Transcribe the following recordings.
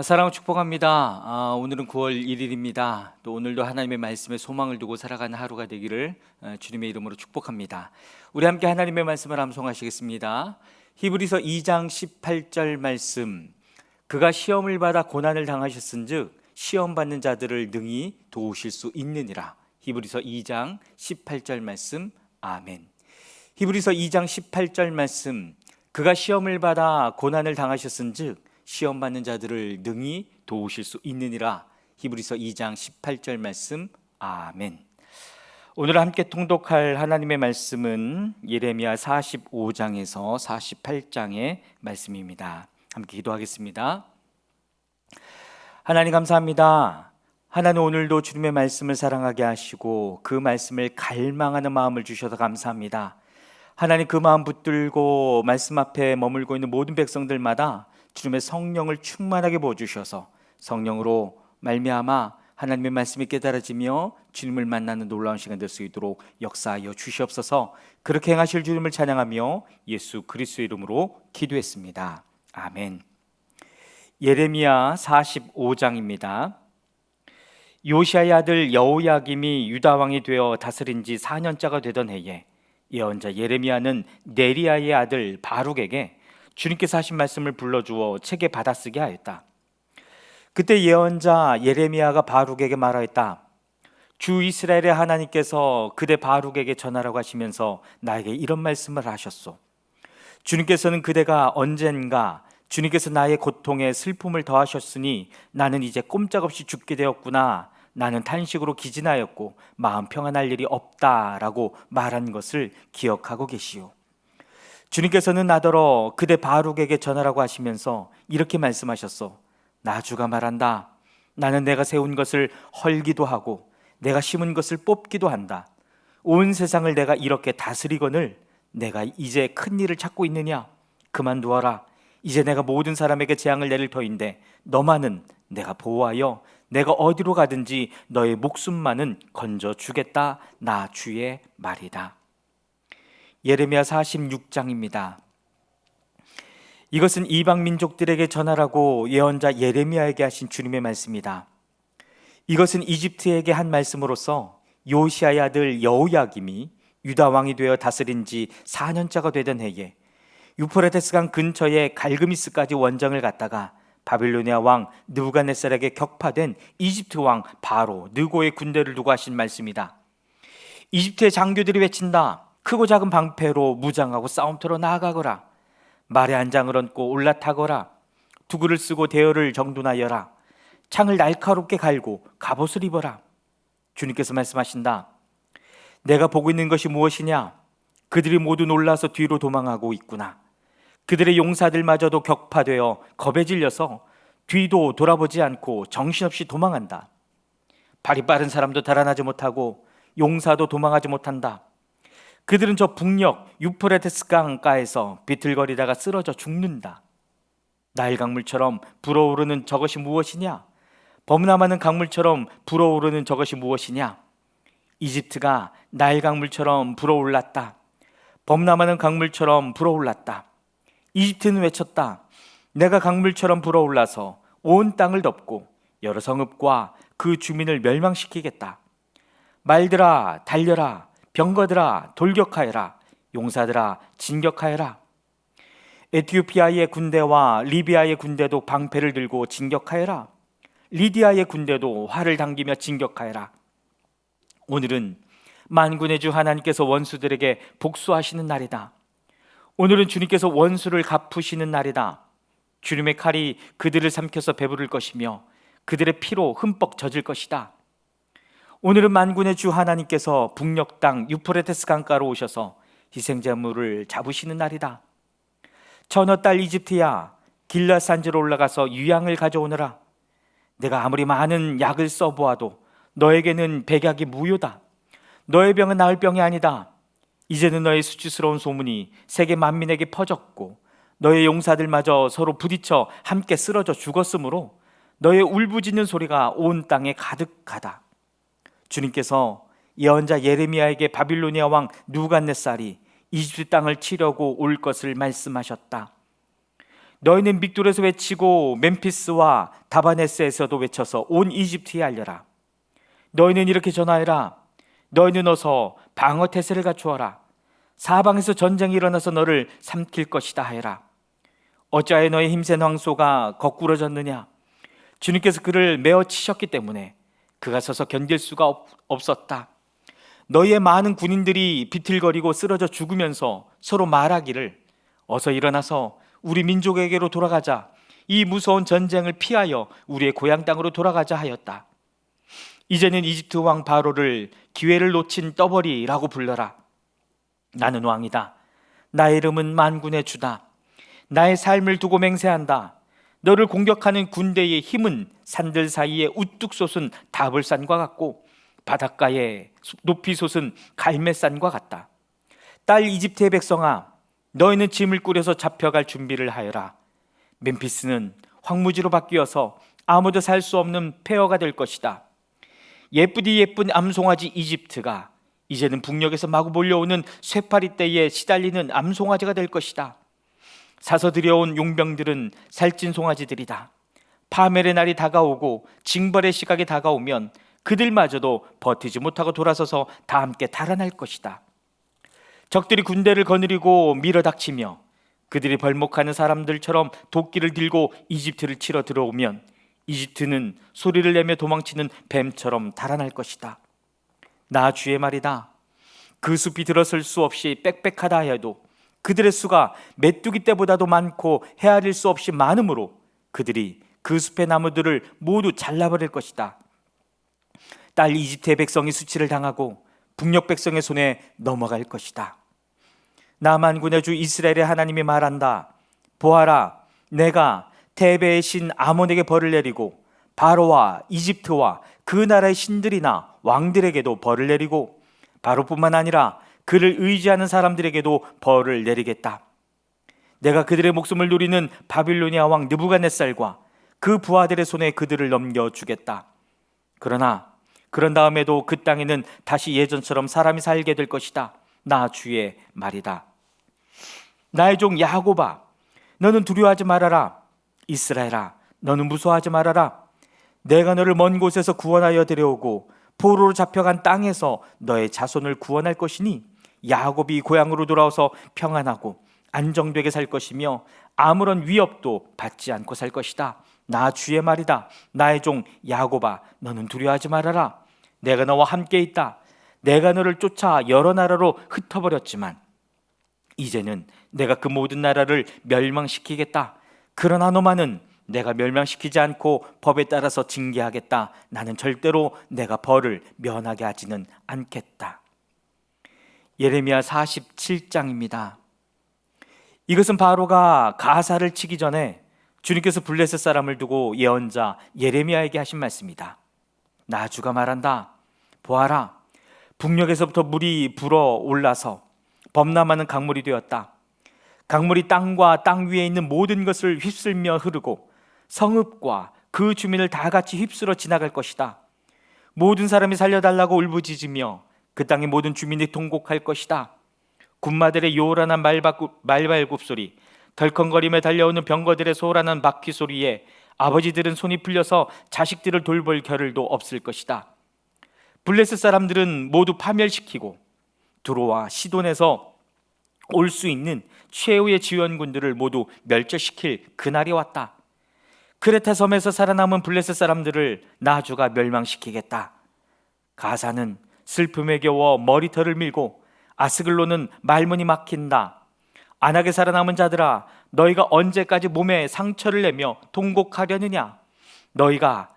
사랑을 축복합니다. 오늘은 9월 1일입니다. 또 오늘도 하나님의 말씀에 소망을 두고 살아가는 하루가 되기를 주님의 이름으로 축복합니다. 우리 함께 하나님의 말씀을 암송하시겠습니다. 히브리서 2장 18절 말씀. 그가 시험을 받아 고난을 당하셨은즉 시험 받는 자들을 능히 도우실 수 있느니라. 히브리서 2장 18절 말씀. 아멘. 히브리서 2장 18절 말씀. 그가 시험을 받아 고난을 당하셨은즉 시험 받는 자들을 능히 도우실 수 있느니라. 히브리서 2장 18절 말씀. 아멘. 오늘 함께 통독할 하나님의 말씀은 예레미야 45장에서 48장의 말씀입니다. 함께 기도하겠습니다. 하나님 감사합니다. 하나님 오늘도 주님의 말씀을 사랑하게 하시고 그 말씀을 갈망하는 마음을 주셔서 감사합니다. 하나님 그 마음 붙들고 말씀 앞에 머물고 있는 모든 백성들마다 주님의 성령을 충만하게 부어주셔서 성령으로 말미암아 하나님의 말씀이 깨달아지며 주님을 만나는 놀라운 시간 될 수 있도록 역사하여 주시옵소서. 그렇게 행하실 주님을 찬양하며 예수 그리스도의 이름으로 기도했습니다. 아멘. 예레미야 45장입니다. 요시아의 아들 여호야김이 유다 왕이 되어 다스린 지 4년째가 되던 해에 예언자 예레미야는 네리야의 아들 바룩에게 주님께서 하신 말씀을 불러주어 책에 받아쓰게 하였다. 그때 예언자 예레미야가 바룩에게 말하였다. 주 이스라엘의 하나님께서 그대 바룩에게 전하라고 하시면서 나에게 이런 말씀을 하셨소. 주님께서는 그대가 언젠가 주님께서 나의 고통에 슬픔을 더하셨으니 나는 이제 꼼짝없이 죽게 되었구나. 나는 탄식으로 기진하였고 마음 평안할 일이 없다라고 말한 것을 기억하고 계시오. 주님께서는 나더러 그대 바룩에게 전하라고 하시면서 이렇게 말씀하셨소. 나주가 말한다. 나는 내가 세운 것을 헐기도 하고 내가 심은 것을 뽑기도 한다. 온 세상을 내가 이렇게 다스리거늘 내가 이제 큰 일을 찾고 있느냐? 그만두어라. 이제 내가 모든 사람에게 재앙을 내릴 터인데 너만은 내가 보호하여 내가 어디로 가든지 너의 목숨만은 건져주겠다. 나 주의 말이다. 예레미야 46장입니다. 이것은 이방 민족들에게 전하라고 예언자 예레미야에게 하신 주님의 말씀이다. 이것은 이집트에게 한 말씀으로서 요시아의 아들 여호야김이 유다 왕이 되어 다스린 지 4년째가 되던 해에 유프라테스강 근처의 갈그미스까지 원정을 갔다가 바빌로니아 왕 느부갓네살에게 격파된 이집트 왕 바로 느고의 군대를 두고 하신 말씀이다. 이집트의 장교들이 외친다. 크고 작은 방패로 무장하고 싸움터로 나아가거라. 말에 한 장을 얹고 올라타거라. 두구를 쓰고 대열을 정돈하여라. 창을 날카롭게 갈고 갑옷을 입어라. 주님께서 말씀하신다. 내가 보고 있는 것이 무엇이냐? 그들이 모두 놀라서 뒤로 도망하고 있구나. 그들의 용사들마저도 격파되어 겁에 질려서 뒤도 돌아보지 않고 정신없이 도망한다. 발이 빠른 사람도 달아나지 못하고 용사도 도망하지 못한다. 그들은 저 북녘 유프라테스 강가에서 비틀거리다가 쓰러져 죽는다. 나일 강물처럼 불어오르는 저것이 무엇이냐? 범람하는 강물처럼 불어오르는 저것이 무엇이냐? 이집트가 나일 강물처럼 불어올랐다. 범람하는 강물처럼 불어올랐다. 이집트는 외쳤다. 내가 강물처럼 불어올라서 온 땅을 덮고 여러 성읍과 그 주민을 멸망시키겠다. 말들아 달려라. 병거들아 돌격하여라. 용사들아 진격하여라. 에티오피아의 군대와 리비아의 군대도 방패를 들고 진격하여라. 리디아의 군대도 활을 당기며 진격하여라. 오늘은 만군의 주 하나님께서 원수들에게 복수하시는 날이다. 오늘은 주님께서 원수를 갚으시는 날이다. 주님의 칼이 그들을 삼켜서 배부를 것이며 그들의 피로 흠뻑 젖을 것이다. 오늘은 만군의 주 하나님께서 북녘 땅 유프라테스 강가로 오셔서 희생제물을 잡으시는 날이다. 전어 딸 이집트야, 길앗 산지로 올라가서 유향을 가져오너라. 내가 아무리 많은 약을 써보아도 너에게는 백약이 무효다. 너의 병은 나을 병이 아니다. 이제는 너의 수치스러운 소문이 세계 만민에게 퍼졌고 너의 용사들마저 서로 부딪혀 함께 쓰러져 죽었으므로 너의 울부짖는 소리가 온 땅에 가득하다. 주님께서 예언자 예레미야에게 바빌로니아 왕 느부갓네살이 이집트 땅을 치려고 올 것을 말씀하셨다. 너희는 믹돌에서 외치고 멤피스와 다바네스에서도 외쳐서 온 이집트에 알려라. 너희는 이렇게 전하여라. 너희는 어서 방어 태세를 갖추어라. 사방에서 전쟁이 일어나서 너를 삼킬 것이다 하여라. 어찌하여 너의 힘센 황소가 거꾸러졌느냐? 주님께서 그를 메어 치셨기 때문에 그가 서서 견딜 수가 없었다. 너희의 많은 군인들이 비틀거리고 쓰러져 죽으면서 서로 말하기를 어서 일어나서 우리 민족에게로 돌아가자. 이 무서운 전쟁을 피하여 우리의 고향 땅으로 돌아가자 하였다. 이제는 이집트 왕 바로를 기회를 놓친 떠벌이라고 불러라. 나는 왕이다. 나의 이름은 만군의 주다. 나의 삶을 두고 맹세한다. 너를 공격하는 군대의 힘은 산들 사이에 우뚝 솟은 다볼산과 같고 바닷가에 높이 솟은 갈매산과 같다. 딸 이집트의 백성아, 너희는 짐을 꾸려서 잡혀갈 준비를 하여라. 멤피스는 황무지로 바뀌어서 아무도 살 수 없는 폐허가 될 것이다. 예쁘디 예쁜 암송아지 이집트가 이제는 북녘에서 마구 몰려오는 쇠파리 떼에 시달리는 암송아지가 될 것이다. 사서 들여온 용병들은 살찐 송아지들이다. 파멸의 날이 다가오고 징벌의 시각이 다가오면 그들마저도 버티지 못하고 돌아서서 다 함께 달아날 것이다. 적들이 군대를 거느리고 밀어닥치며 그들이 벌목하는 사람들처럼 도끼를 들고 이집트를 치러 들어오면 이집트는 소리를 내며 도망치는 뱀처럼 달아날 것이다. 나 주의 말이다. 그 숲이 들어설 수 없이 빽빽하다 해도 그들의 수가 메뚜기 떼보다도 많고 헤아릴 수 없이 많으므로 그들이 그 숲의 나무들을 모두 잘라버릴 것이다. 딸 이집트의 백성이 수치를 당하고 북녘 백성의 손에 넘어갈 것이다. 나 만군의 주 이스라엘의 하나님이 말한다. 보아라, 내가 테베의 신 아몬에게 벌을 내리고 바로와 이집트와 그 나라의 신들이나 왕들에게도 벌을 내리고 바로뿐만 아니라 그를 의지하는 사람들에게도 벌을 내리겠다. 내가 그들의 목숨을 노리는 바빌로니아 왕 느부갓네살과 그 부하들의 손에 그들을 넘겨주겠다. 그런 다음에도 그 땅에는 다시 예전처럼 사람이 살게 될 것이다. 나 주의 말이다. 나의 종 야곱아, 너는 두려워하지 말아라. 이스라엘아, 너는 무서워하지 말아라. 내가 너를 먼 곳에서 구원하여 데려오고 포로로 잡혀간 땅에서 너의 자손을 구원할 것이니 야곱이 고향으로 돌아와서 평안하고 안정되게 살 것이며 아무런 위협도 받지 않고 살 것이다. 나 주의 말이다. 나의 종 야곱아, 너는 두려워하지 말아라. 내가 너와 함께 있다. 내가 너를 쫓아 여러 나라로 흩어버렸지만 이제는 내가 그 모든 나라를 멸망시키겠다. 그러나 너만은 내가 멸망시키지 않고 법에 따라서 징계하겠다. 나는 절대로 내가 벌을 면하게 하지는 않겠다. 예레미야 47장입니다. 이것은 바로가 가사를 치기 전에 주님께서 블레셋 사람을 두고 예언자 예레미야에게 하신 말씀이다. 나 주가 말한다. 보아라, 북녘에서부터 물이 불어 올라서 범람하는 강물이 되었다. 강물이 땅과 땅 위에 있는 모든 것을 휩쓸며 흐르고 성읍과 그 주민을 다 같이 휩쓸어 지나갈 것이다. 모든 사람이 살려달라고 울부짖으며 그 땅의 모든 주민이 통곡할 것이다. 군마들의 요란한 말발굽 소리, 덜컹거리며 달려오는 병거들의 소란한 바퀴 소리에 아버지들은 손이 풀려서 자식들을 돌볼 겨를도 없을 것이다. 블레셋 사람들은 모두 파멸시키고 두로와 시돈에서 올 수 있는 최후의 지원군들을 모두 멸절시킬 그날이 왔다. 크레타 섬에서 살아남은 블레셋 사람들을 나주가 멸망시키겠다. 가사는 슬픔에 겨워 머리털을 밀고 아스글론은 말문이 막힌다. 안하게 살아남은 자들아, 너희가 언제까지 몸에 상처를 내며 통곡하려느냐? 너희가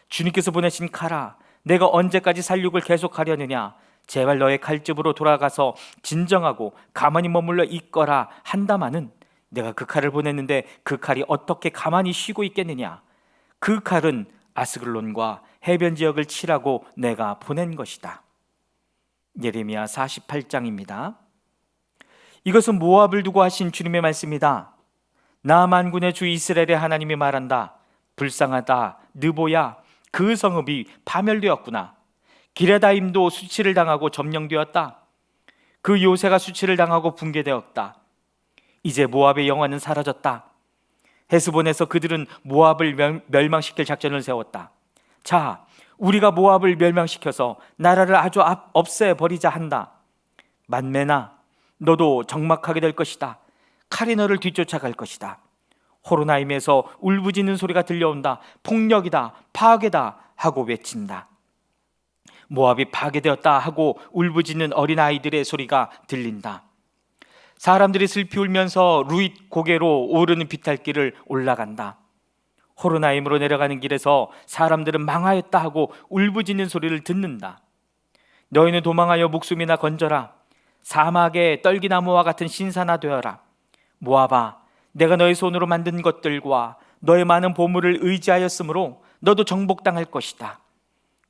주님께서 보내신 칼아, 내가 언제까지 살육을 계속하려느냐? 제발 너의 칼집으로 돌아가서 진정하고 가만히 머물러 있거라 한다마는 내가 그 칼을 보냈는데 그 칼이 어떻게 가만히 쉬고 있겠느냐? 그 칼은 아스글론과 해변 지역을 치라고 내가 보낸 것이다. 예레미야 48장입니다. 이것은 모압을 두고 하신 주님의 말씀이다. 나 만군의 주 이스라엘의 하나님이 말한다. 불쌍하다 느보야, 그 성읍이 파멸되었구나. 기레다임도 수치를 당하고 점령되었다. 그 요새가 수치를 당하고 붕괴되었다. 이제 모압의 영화는 사라졌다. 헤스본에서 그들은 모압을 멸망시킬 작전을 세웠다. 자, 우리가 모압을 멸망시켜서 나라를 아주 없애버리자 한다. 만메나, 너도 적막하게 될 것이다. 칼이 너를 뒤쫓아갈 것이다. 호로나임에서 울부짖는 소리가 들려온다. 폭력이다, 파괴다 하고 외친다. 모압이 파괴되었다 하고 울부짖는 어린아이들의 소리가 들린다. 사람들이 슬피 울면서 루잇 고개로 오르는 비탈길을 올라간다. 호로나임으로 내려가는 길에서 사람들은 망하였다 하고 울부짖는 소리를 듣는다. 너희는 도망하여 목숨이나 건져라. 사막의 떨기나무와 같은 신사나 되어라. 모압아, 내가 너의 손으로 만든 것들과 너의 많은 보물을 의지하였으므로 너도 정복당할 것이다.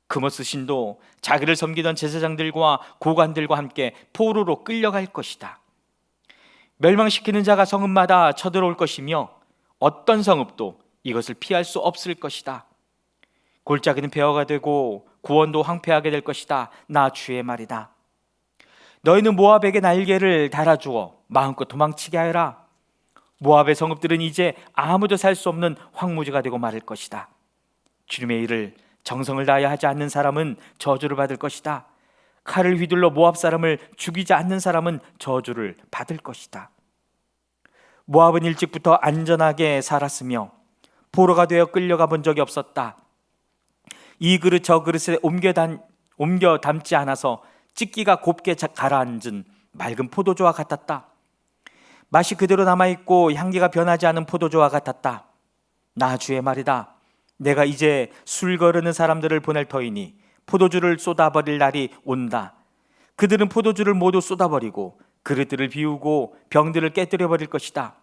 그모스 신도 자기를 섬기던 제사장들과 고관들과 함께 포로로 끌려갈 것이다. 멸망시키는 자가 성읍마다 쳐들어올 것이며 어떤 성읍도 이것을 피할 수 없을 것이다. 골짜기는 폐허가 되고 구원도 황폐하게 될 것이다. 나 주의 말이다. 너희는 모압에게 날개를 달아주어 마음껏 도망치게 하여라. 모압의 성읍들은 이제 아무도 살 수 없는 황무지가 되고 말을 것이다. 주님의 일을 정성을 다하여 하지 않는 사람은 저주를 받을 것이다. 칼을 휘둘러 모압 사람을 죽이지 않는 사람은 저주를 받을 것이다. 모압은 일찍부터 안전하게 살았으며 포로가 되어 끌려가 본 적이 없었다. 이 그릇 저 그릇에 옮겨 담지 않아서 찢기가 곱게 가라앉은 맑은 포도주와 같았다. 맛이 그대로 남아있고 향기가 변하지 않은 포도주와 같았다. 나 주의 말이다. 내가 이제 술 거르는 사람들을 보낼 터이니 포도주를 쏟아버릴 날이 온다. 그들은 포도주를 모두 쏟아버리고 그릇들을 비우고 병들을 깨뜨려버릴 것이다.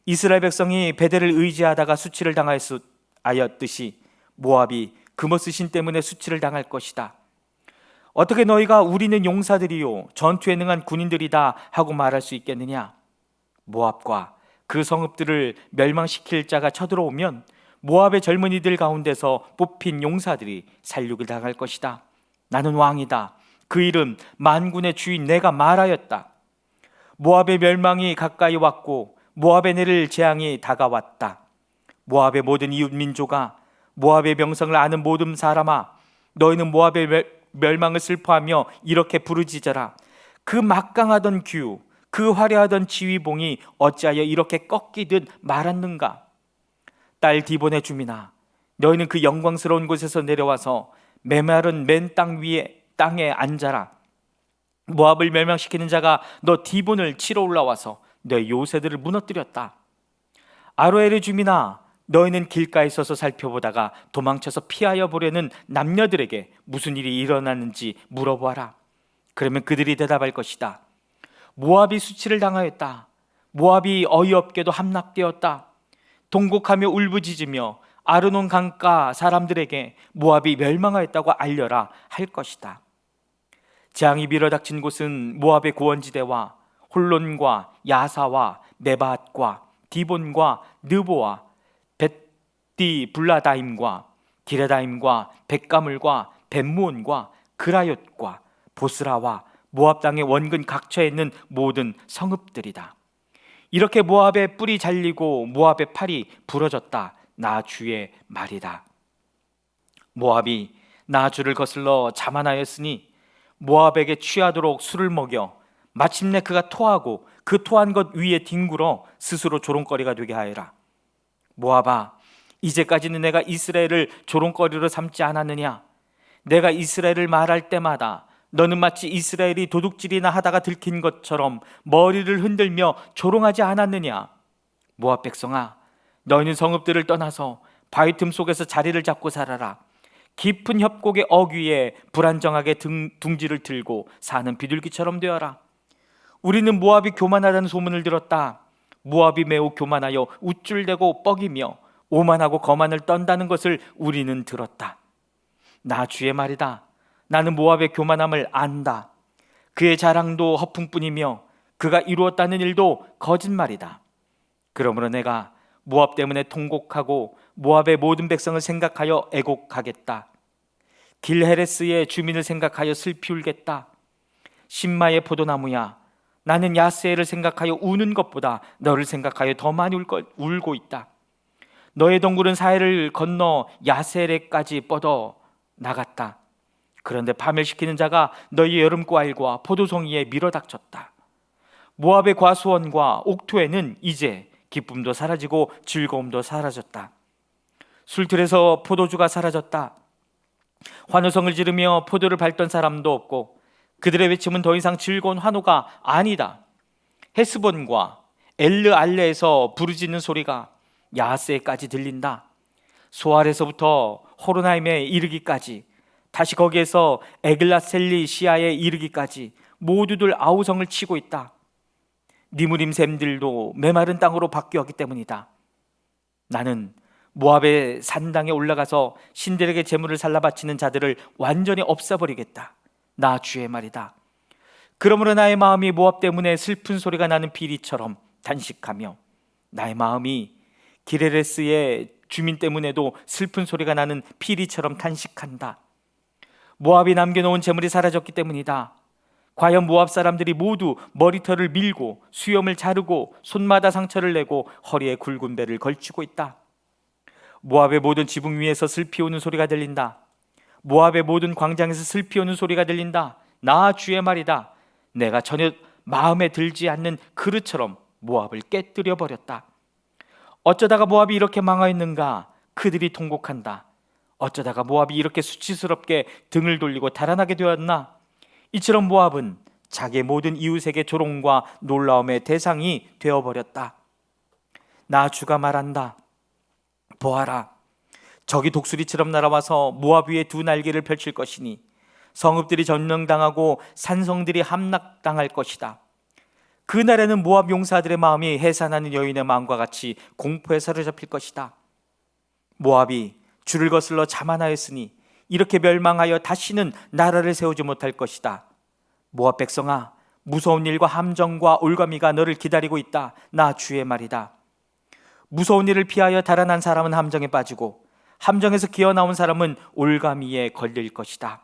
이스라엘 백성이 베델을 의지하다가 수치를 당하였듯이 모압이 그모스 신 때문에 수치를 당할 것이다. 어떻게 너희가 우리는 용사들이요 전투에 능한 군인들이다 하고 말할 수 있겠느냐? 모압과 그 성읍들을 멸망시킬 자가 쳐들어오면 모압의 젊은이들 가운데서 뽑힌 용사들이 살육을 당할 것이다. 나는 왕이다. 그 이름 만군의 주인 내가 말하였다. 모압의 멸망이 가까이 왔고 모압에 내릴 재앙이 다가왔다. 모압의 모든 이웃 민족아, 모압의 명성을 아는 모든 사람아, 너희는 모압의 멸망을 슬퍼하며 이렇게 부르짖어라. 그 막강하던 규, 그 화려하던 지휘봉이 어찌하여 이렇게 꺾이듯 말았는가? 딸 디본의 주민아, 너희는 그 영광스러운 곳에서 내려와서 메마른 맨 땅에 앉아라. 모압을 멸망시키는 자가 너 디본을 치러 올라와서 내 요새들을 무너뜨렸다. 아로엘의 주민아, 너희는 길가에 서서 살펴보다가 도망쳐서 피하여 보려는 남녀들에게 무슨 일이 일어났는지 물어보아라. 그러면 그들이 대답할 것이다. 모압이 수치를 당하였다. 모압이 어이없게도 함락되었다. 동곡하며 울부짖으며 아르논 강가 사람들에게 모압이 멸망하였다고 알려라 할 것이다. 재앙이 밀어닥친 곳은 모압의 고원지대와 홀론과 야사와 메바앗과 디본과 느보와 벳디 블라다임과 디레다임과 벳가물과 벳무온과 그라옅과 보스라와 모압 땅의 원근 각처에 있는 모든 성읍들이다. 이렇게 모압의 뿔이 잘리고 모압의 팔이 부러졌다. 나 주의 말이다. 모압이 나 주를 거슬러 자만하였으니 모압에게 취하도록 술을 먹여 마침내 그가 토하고 그 토한 것 위에 뒹굴어 스스로 조롱거리가 되게 하여라. 모압아, 이제까지는 내가 이스라엘을 조롱거리로 삼지 않았느냐? 내가 이스라엘을 말할 때마다 너는 마치 이스라엘이 도둑질이나 하다가 들킨 것처럼 머리를 흔들며 조롱하지 않았느냐? 모압 백성아, 너희는 성읍들을 떠나서 바위 틈 속에서 자리를 잡고 살아라. 깊은 협곡의 어귀에 불안정하게 둥지를 들고 사는 비둘기처럼 되어라. 우리는 모압이 교만하다는 소문을 들었다. 모압이 매우 교만하여 우쭐대고 뻐기며 오만하고 거만을 떤다는 것을 우리는 들었다. 나 주의 말이다. 나는 모압의 교만함을 안다. 그의 자랑도 허풍뿐이며 그가 이루었다는 일도 거짓말이다. 그러므로 내가 모압 때문에 통곡하고 모압의 모든 백성을 생각하여 애곡하겠다. 길헤레스의 주민을 생각하여 슬피 울겠다. 신마의 포도나무야, 나는 야세를 생각하여 우는 것보다 너를 생각하여 더 많이 울고 있다. 너의 동굴은 사해를 건너 야세레까지 뻗어 나갔다. 그런데 파멸시키는 자가 너희 여름과일과 포도송이에 밀어닥쳤다. 모압의 과수원과 옥토에는 이제 기쁨도 사라지고 즐거움도 사라졌다. 술틀에서 포도주가 사라졌다. 환호성을 지르며 포도를 밟던 사람도 없고 그들의 외침은 더 이상 즐거운 환호가 아니다. 헤스본과 엘르알레에서 부르짖는 소리가 야하스에까지 들린다. 소알에서부터 호로나임에 이르기까지, 다시 거기에서 에글라셀리시아에 이르기까지 모두들 아우성을 치고 있다. 니무림 샘들도 메마른 땅으로 바뀌었기 때문이다. 나는 모압의 산당에 올라가서 신들에게 제물을 살라 바치는 자들을 완전히 없애버리겠다. 나 주의 말이다. 그러므로 나의 마음이 모압 때문에 슬픈 소리가 나는 피리처럼 단식하며, 나의 마음이 기레레스의 주민 때문에도 슬픈 소리가 나는 피리처럼 탄식한다. 모압이 남겨놓은 재물이 사라졌기 때문이다. 과연 모압 사람들이 모두 머리털을 밀고 수염을 자르고 손마다 상처를 내고 허리에 굵은 배를 걸치고 있다. 모압의 모든 지붕 위에서 슬피 오는 소리가 들린다. 모압의 모든 광장에서 슬피 오는 소리가 들린다. 나 주의 말이다. 내가 전혀 마음에 들지 않는 그릇처럼 모압을 깨뜨려 버렸다. 어쩌다가 모압이 이렇게 망하였는가? 그들이 통곡한다. 어쩌다가 모압이 이렇게 수치스럽게 등을 돌리고 달아나게 되었나? 이처럼 모압은 자기의 모든 이웃에게 조롱과 놀라움의 대상이 되어버렸다. 나 주가 말한다. 보아라, 적이 독수리처럼 날아와서 모압 위에 두 날개를 펼칠 것이니 성읍들이 점령당하고 산성들이 함락당할 것이다. 그날에는 모압 용사들의 마음이 해산하는 여인의 마음과 같이 공포에 사로잡힐 것이다. 모압이 줄을 거슬러 자만하였으니 이렇게 멸망하여 다시는 나라를 세우지 못할 것이다. 모압 백성아, 무서운 일과 함정과 올가미가 너를 기다리고 있다. 나 주의 말이다. 무서운 일을 피하여 달아난 사람은 함정에 빠지고 함정에서 기어나온 사람은 올가미에 걸릴 것이다.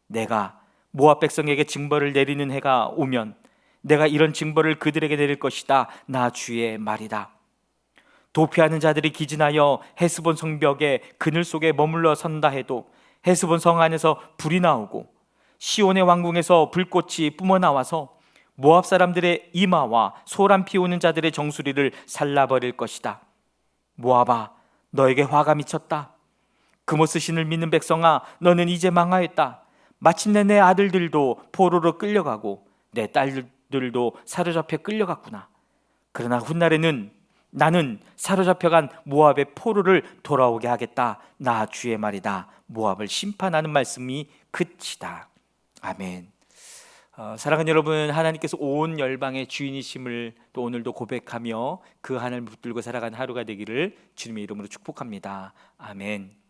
내가 모압 백성에게 징벌을 내리는 해가 오면 내가 이런 징벌을 그들에게 내릴 것이다. 나 주의 말이다. 도피하는 자들이 기진하여 헤스본 성벽의 그늘 속에 머물러 선다 해도 헤스본 성 안에서 불이 나오고 시온의 왕궁에서 불꽃이 뿜어나와서 모압 사람들의 이마와 소란 피우는 자들의 정수리를 살라버릴 것이다. 모압아, 너에게 화가 미쳤다. 그모스 신을 믿는 백성아, 너는 이제 망하였다. 마침내 내 아들들도 포로로 끌려가고 내 딸들도 사로잡혀 끌려갔구나. 그러나 훗날에는 나는 사로잡혀간 모압의 포로를 돌아오게 하겠다. 나 주의 말이다. 모압을 심판하는 말씀이 끝이다. 아멘. 사랑하는 여러분, 하나님께서 온 열방의 주인이심을 또 오늘도 고백하며 그 하나님을 붙들고 살아가는 하루가 되기를 주님의 이름으로 축복합니다. 아멘.